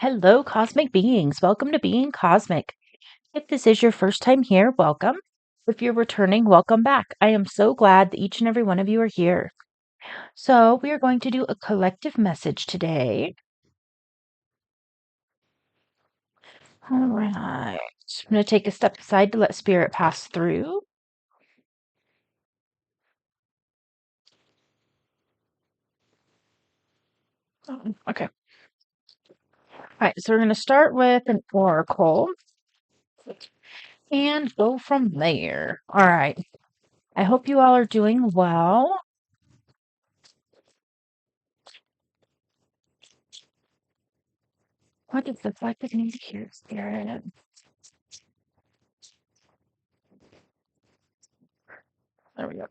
Hello, cosmic beings. Welcome to Being Cosmic. If this is your first time here, welcome. If you're returning, welcome back. I am so glad that each and every one of you are here. So, we are going to do a collective message today. All right. I'm going to take a step aside to let spirit pass through. Okay. All right. So, we're going to start with an oracle and go from there. All right. I hope you all are doing well. What is the collective need here, spirit? There we go.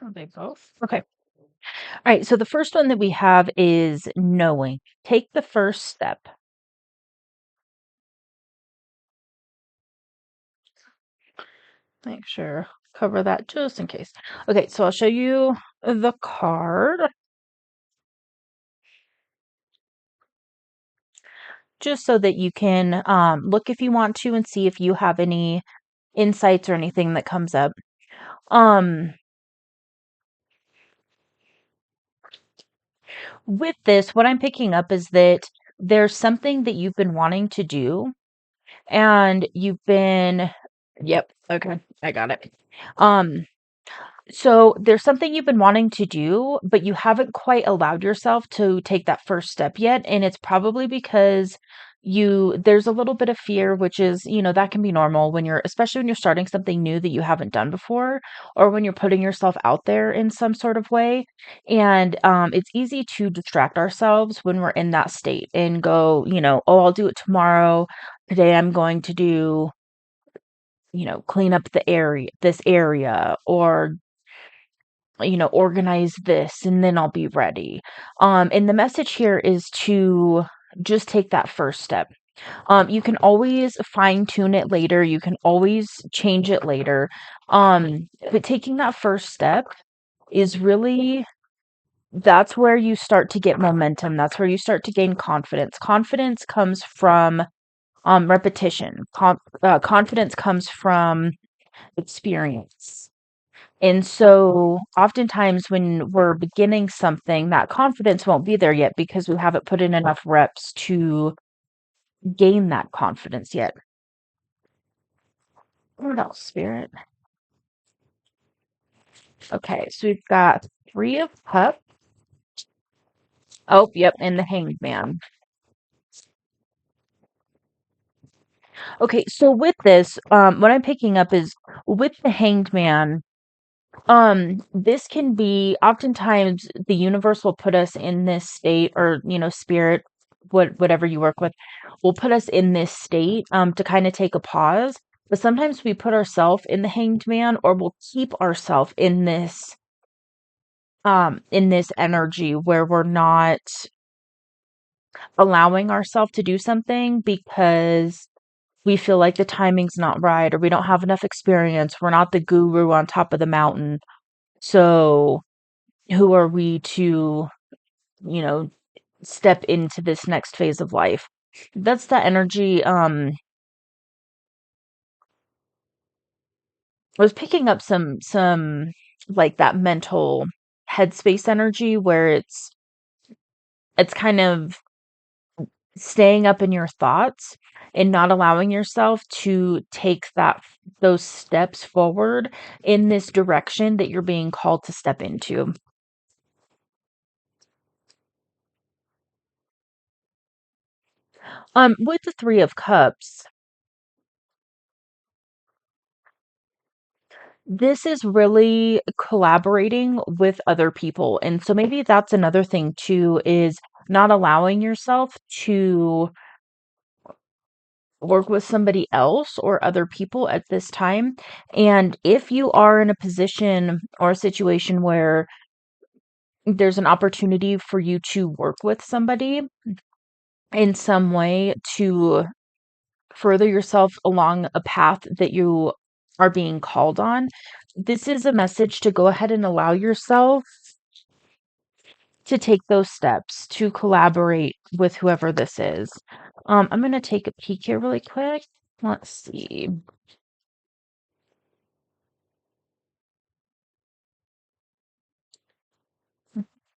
Are they both? Okay. All right. So the first one that we have is knowing. Take the first step. Make sure cover that just in case. Okay. So I'll show you the card just so that you can look if you want to and see if you have any insights or anything that comes up. With this, what I'm picking up is that there's something that you've been wanting to do and you've been, yep. Okay. I got it. So there's something you've been wanting to do, but you haven't quite allowed yourself to take that first step yet. And it's probably because there's a little bit of fear, which is, that can be normal when especially when you're starting something new that you haven't done before, or when you're putting yourself out there in some sort of way. And it's easy to distract ourselves when we're in that state and go, oh, I'll do it tomorrow. Today I'm going to do, clean up this area, or organize this and then I'll be ready. And the message here is to just take that first step. You can always fine tune it later. You can always change it later. But taking that first step is really, that's where you start to get momentum. That's where you start to gain confidence. Confidence comes from repetition. Confidence comes from experience. And so oftentimes when we're beginning something, that confidence won't be there yet because we haven't put in enough reps to gain that confidence yet. What else, Spirit? Okay, so we've got Three of Cups. Oh, yep, and the Hanged Man. Okay, so with this, what I'm picking up is with the Hanged Man, this can be oftentimes the universe will put us in this state, or spirit, whatever you work with, will put us in this state to kind of take a pause. But sometimes we put ourselves in the hanged man, or we'll keep ourselves in this energy where we're not allowing ourselves to do something because we feel like the timing's not right, or we don't have enough experience. We're not the guru on top of the mountain. So who are we to, you know, step into this next phase of life? That's the energy. I was picking up some like that mental headspace energy where it's kind of staying up in your thoughts and not allowing yourself to take those steps forward in this direction that you're being called to step into. With the Three of Cups, this is really collaborating with other people. And so maybe that's another thing too, is not allowing yourself to work with somebody else or other people at this time. And if you are in a position or a situation where there's an opportunity for you to work with somebody in some way to further yourself along a path that you are being called on, this is a message to go ahead and allow yourself to take those steps to collaborate with whoever this is. I'm going to take a peek here really quick. Let's see.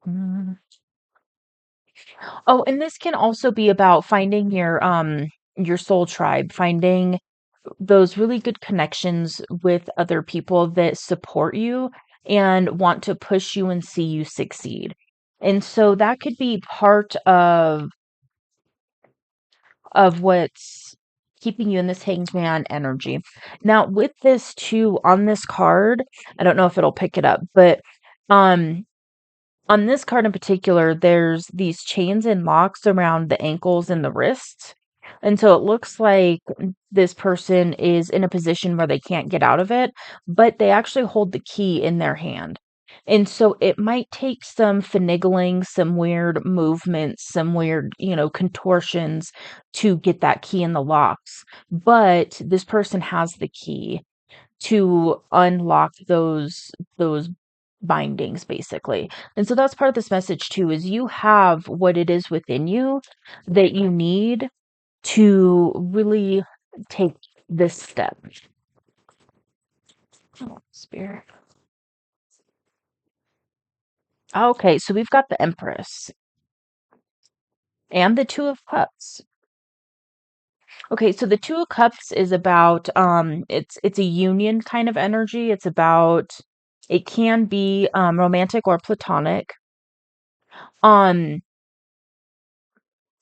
Mm. Oh, and this can also be about finding your soul tribe, finding those really good connections with other people that support you and want to push you and see you succeed. And so that could be part of what's keeping you in this hanged man energy. Now, with this too, on this card, I don't know if it'll pick it up, but um on this card in particular, there's these chains and locks around the ankles and the wrists. And so it looks like this person is in a position where they can't get out of it, but they actually hold the key in their hand. And so it might take some finagling, some weird movements, some weird, contortions to get that key in the locks. But this person has the key to unlock those bindings basically. And so that's part of this message too, is you have what it is within you that you need to really take this step. Oh, spirit. Okay, so we've got the Empress and the Two of Cups. Okay, so the Two of Cups is about it's a union kind of energy. It's about, it can be romantic or platonic. Um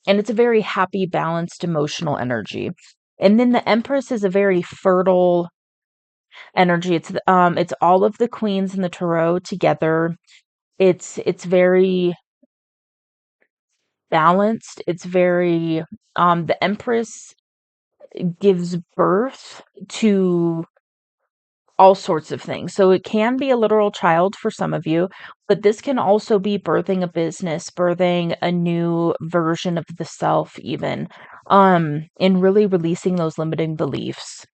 and it's a very happy, balanced, emotional energy. And then the Empress is a very fertile energy. It's all of the queens in the tarot together. It's very balanced. It's very the Empress gives birth to all sorts of things. So it can be a literal child for some of you, but this can also be birthing a business, birthing a new version of the self even, and really releasing those limiting beliefs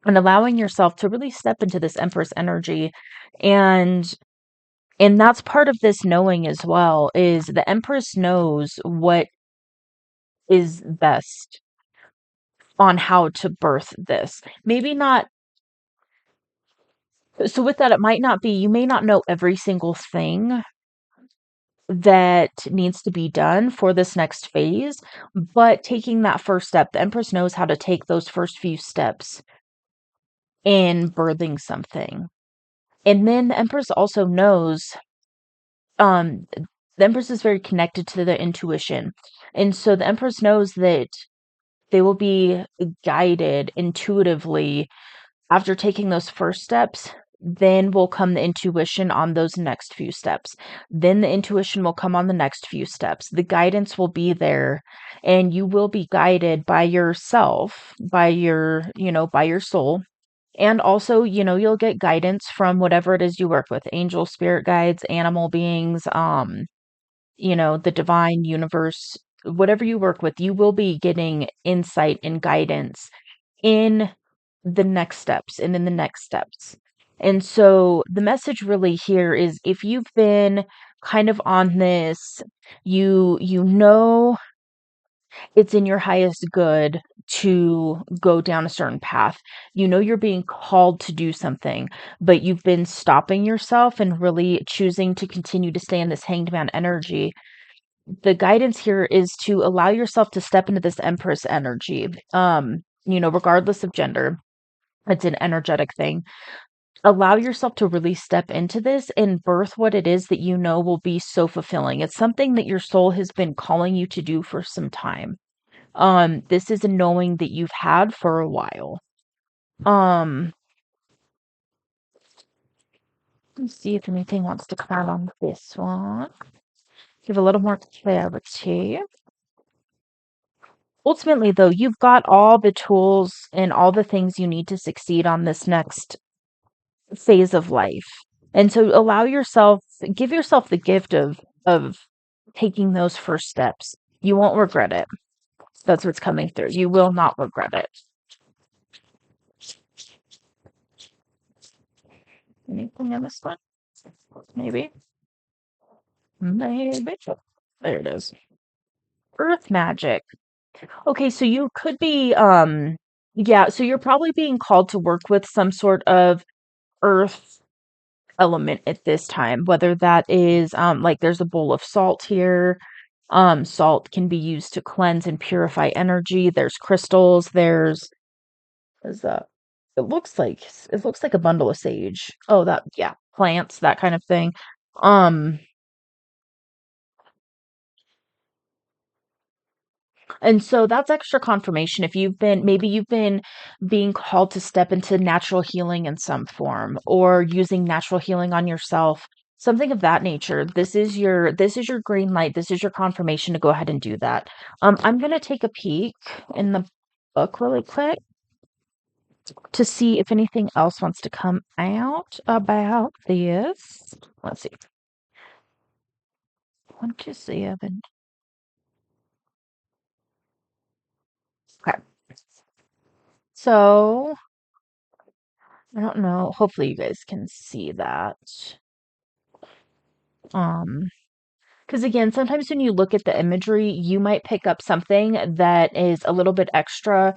and allowing yourself to really step into this Empress energy. And that's part of this knowing as well, is the Empress knows what is best on how to birth this. Maybe not. So with that, it might not be, you may not know every single thing that needs to be done for this next phase, but taking that first step, the Empress knows how to take those first few steps in birthing something. And then the Empress also knows, um, the Empress is very connected to the intuition. And so the Empress knows that they will be guided intuitively after taking those first steps. Then will come the intuition on those next few steps. Then the intuition will come on the next few steps. The guidance will be there, and you will be guided by yourself, by your soul. And also, you'll get guidance from whatever it is you work with, angel, spirit guides, animal beings, the divine universe, whatever you work with, you will be getting insight and guidance in the next steps and in the next steps. And so the message really here is, if you've been kind of on this, you know it's in your highest good to go down a certain path. You know you're being called to do something, but you've been stopping yourself and really choosing to continue to stay in this hanged man energy. The guidance here is to allow yourself to step into this Empress energy. Regardless of gender, it's an energetic thing. Allow yourself to really step into this and birth what it is that you know will be so fulfilling. It's something that your soul has been calling you to do for some time. This is a knowing that you've had for a while. Um, let's see if anything wants to come out on this one. Give a little more clarity. Ultimately, though, you've got all the tools and all the things you need to succeed on this next phase of life. And so give yourself the gift of taking those first steps. You won't regret it. That's what's coming through. You will not regret it. Anything on this one? Maybe. Maybe. There it is. Earth magic. Okay, so you could be, yeah, so you're probably being called to work with some sort of earth element at this time, whether that is, like there's a bowl of salt here. Salt can be used to cleanse and purify energy. There's crystals. Is that, it looks like a bundle of sage. Oh, that, yeah, plants, that kind of thing. Um, And so that's extra confirmation if maybe you've been being called to step into natural healing in some form or using natural healing on yourself, something of that nature. This is your green light. This is your confirmation to go ahead and do that. I'm going to take a peek in the book really quick to see if anything else wants to come out about this. Let's see. 1, 2, 7. Okay. So I don't know. Hopefully you guys can see that. Um, because again, sometimes when you look at the imagery, you might pick up something that is a little bit extra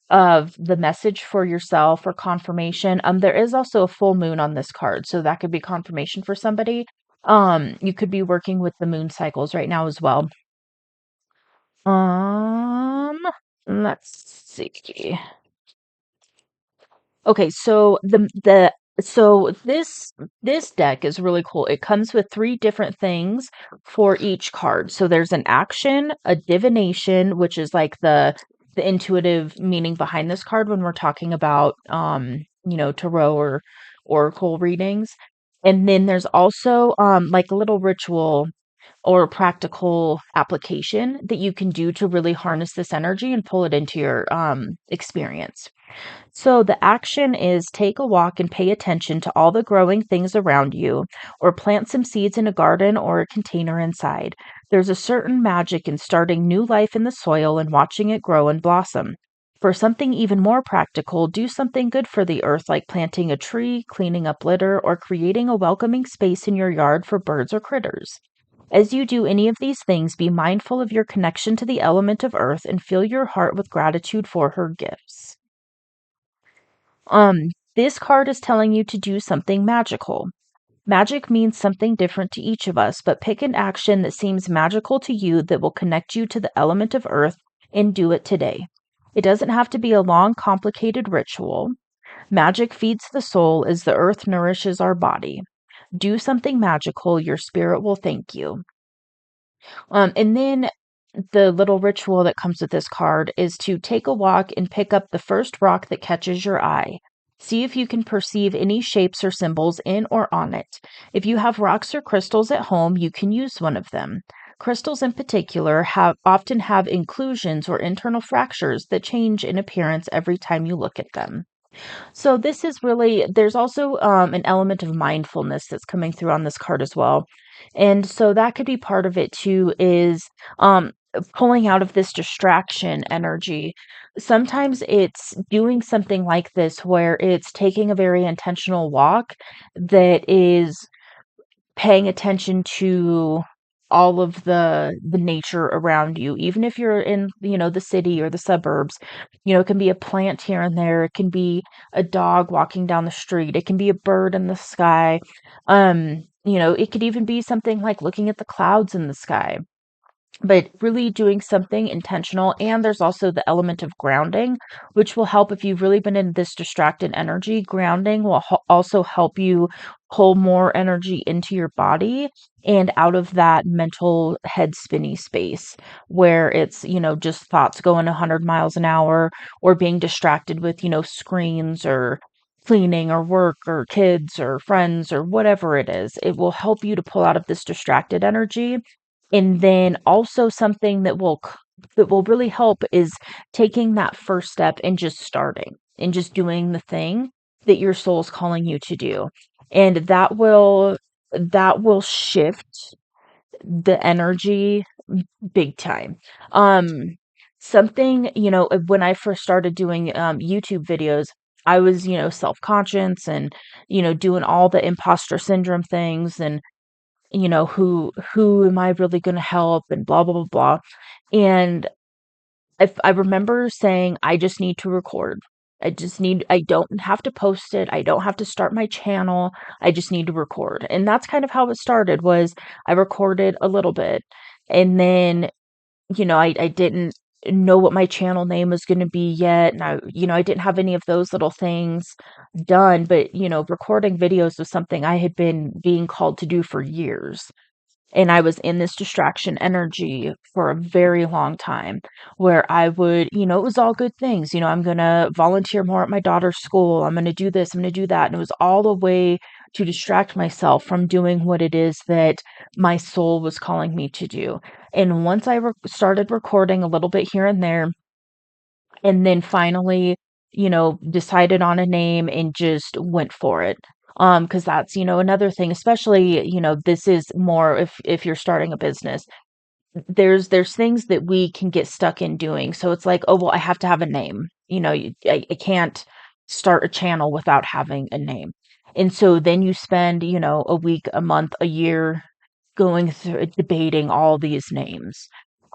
of the message for yourself or confirmation. There is also a full moon on this card, so that could be confirmation for somebody. You could be working with the moon cycles right now as well. Um, let's see. Okay, so this deck is really cool. It comes with three different things for each card. So there's an action, a divination, which is like the intuitive meaning behind this card when we're talking about tarot or oracle readings. And then there's also like a little ritual or practical application that you can do to really harness this energy and pull it into your experience. So the action is take a walk and pay attention to all the growing things around you, or plant some seeds in a garden or a container inside. There's a certain magic in starting new life in the soil and watching it grow and blossom. For something even more practical, do something good for the earth, like planting a tree, cleaning up litter, or creating a welcoming space in your yard for birds or critters. As you do any of these things, be mindful of your connection to the element of earth and fill your heart with gratitude for her gifts. This card is telling you to do something magical. Magic means something different to each of us, but pick an action that seems magical to you that will connect you to the element of earth and do it today. It doesn't have to be a long, complicated ritual. Magic feeds the soul as the earth nourishes our body. Do something magical, your spirit will thank you. And then the little ritual that comes with this card is to take a walk and pick up the first rock that catches your eye. See if you can perceive any shapes or symbols in or on it. If you have rocks or crystals at home, you can use one of them. Crystals in particular often have inclusions or internal fractures that change in appearance every time you look at them. So this is really, there's also an element of mindfulness that's coming through on this card as well. And so that could be part of it too, is pulling out of this distraction energy. Sometimes it's doing something like this where it's taking a very intentional walk that is paying attention to all of the nature around you, even if you're in the city or the suburbs. It can be a plant here and there, it can be a dog walking down the street, it can be a bird in the sky. It could even be something like looking at the clouds in the sky, but really doing something intentional. And there's also the element of grounding, which will help if you've really been in this distracted energy. Grounding will also help you pull more energy into your body and out of that mental head spinny space where it's, just thoughts going 100 miles an hour, or being distracted with, screens or cleaning or work or kids or friends or whatever it is. It will help you to pull out of this distracted energy. And then also something that will really help is taking that first step and just starting and just doing the thing that your soul's calling you to do. And that will shift the energy big time. Um Something, when I first started doing YouTube videos, I was, self-conscious and, doing all the imposter syndrome things, and who am I really going to help, and blah blah blah blah. And if I remember saying, I just need to record. I don't have to post it. I don't have to start my channel. I just need to record. And that's kind of how it started. Was I recorded a little bit, and then, I didn't know what my channel name was going to be yet. And I didn't have any of those little things done, but, recording videos was something I had been being called to do for years. And I was in this distraction energy for a very long time, where I would, it was all good things. I'm going to volunteer more at my daughter's school. I'm going to do this. I'm going to do that. And it was all a way to distract myself from doing what it is that my soul was calling me to do. And once I started recording a little bit here and there, and then finally, decided on a name and just went for it. Because that's, another thing, especially, this is more if you're starting a business. There's things that we can get stuck in doing. So it's like, oh, well, I have to have a name. I can't start a channel without having a name. And so then you spend, a week, a month, a year going through debating all these names.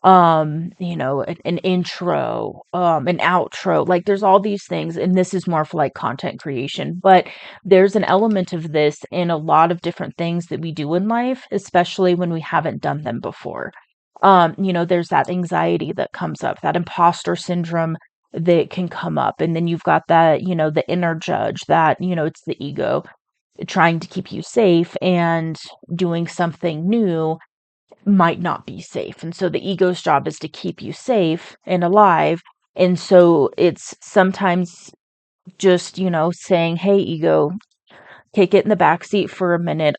An intro, an outro, like there's all these things, and this is more for like content creation, but there's an element of this in a lot of different things that we do in life, especially when we haven't done them before. There's that anxiety that comes up, that imposter syndrome that can come up, and then you've got that, the inner judge, that, it's the ego trying to keep you safe, and doing something new might not be safe. And so the ego's job is to keep you safe and alive. And so it's sometimes just, saying, hey, ego, take it in the back seat for a minute.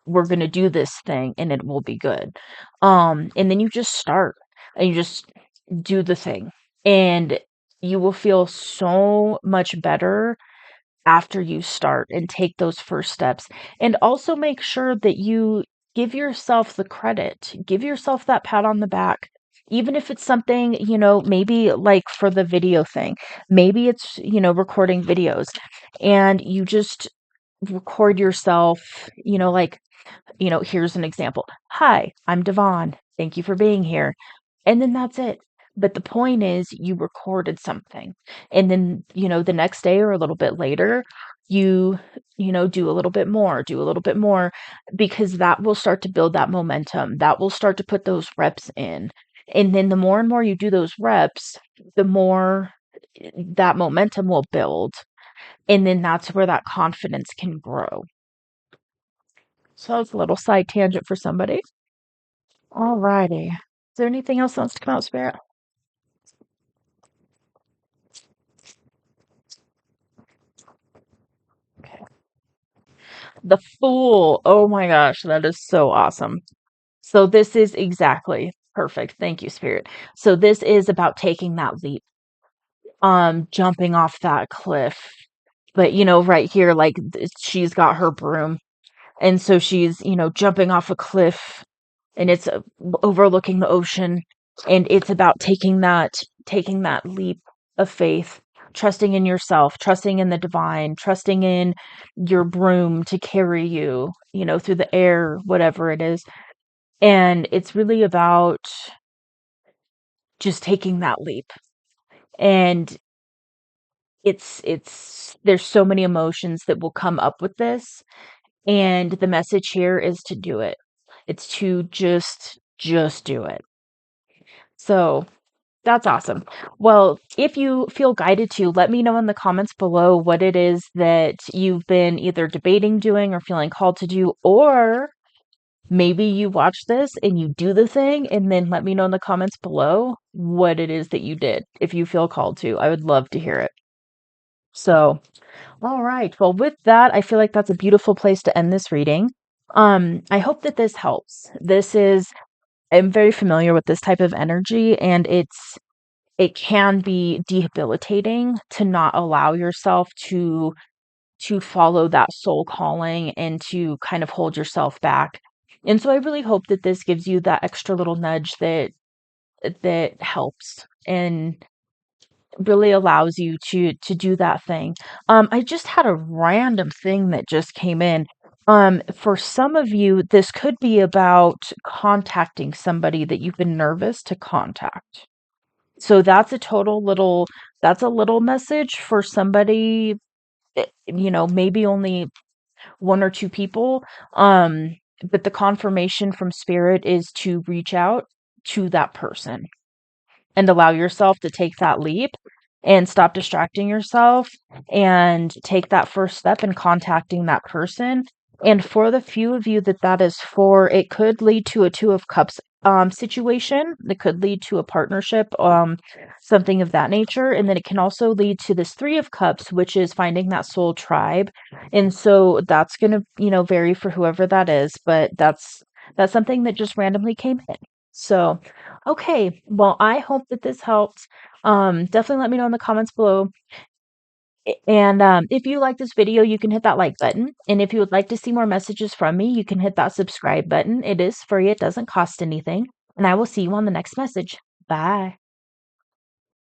We're going to do this thing and it will be good. And then you just start and you just do the thing, and you will feel so much better after you start and take those first steps. And also make sure that you give yourself the credit, give yourself that pat on the back. Even if it's something, maybe like for the video thing, maybe it's, recording videos, and you just record yourself, like, here's an example. Hi, I'm Devon. Thank you for being here. And then that's it. But the point is, you recorded something. And then, the next day or a little bit later, you, do a little bit more, do a little bit more, because that will start to build that momentum. That will start to put those reps in. And then the more and more you do those reps, the more that momentum will build. And then that's where that confidence can grow. So that's a little side tangent for somebody. Alrighty. Is there anything else that wants to come out, Spirit? Okay. The Fool. Oh my gosh, that is so awesome. So this is exactly perfect. Thank you, Spirit. So this is about taking that leap, jumping off that cliff. But right here, like she's got her broom, and so she's, jumping off a cliff, and it's overlooking the ocean, and it's about taking that leap of faith, trusting in yourself, trusting in the divine, trusting in your broom to carry you, through the air, whatever it is. And it's really about just taking that leap. And there's so many emotions that will come up with this, and the message here is to do it. It's to just do it. So that's awesome. Well, if you feel guided to, let me know in the comments below what it is that you've been either debating doing or feeling called to do, or maybe you watch this and you do the thing, and then let me know in the comments below what it is that you did. If you feel called to, I would love to hear it. So, all right. Well, with that, I feel like that's a beautiful place to end this reading. I hope that this helps. I'm very familiar with this type of energy, and it can be debilitating to not allow yourself to follow that soul calling and to kind of hold yourself back. And so I really hope that this gives you that extra little nudge that helps and really allows you to do that thing. I just had a random thing that just came in. For some of you, this could be about contacting somebody that you've been nervous to contact. So that's a little message for somebody, maybe only one or two people. Um, but the confirmation from spirit is to reach out to that person and allow yourself to take that leap and stop distracting yourself and take that first step in contacting that person. And for the few of you that that is for, it could lead to a Two of Cups situation. It could lead to a partnership, something of that nature. And then it can also lead to this Three of Cups, which is finding that soul tribe. And so that's going to, vary for whoever that is, but that's something that just randomly came in. So, okay. Well, I hope that this helped. Definitely let me know in the comments below. And if you like this video, you can hit that like button. And if you would like to see more messages from me, you can hit that subscribe button. It is free. It doesn't cost anything. And I will see you on the next message. Bye.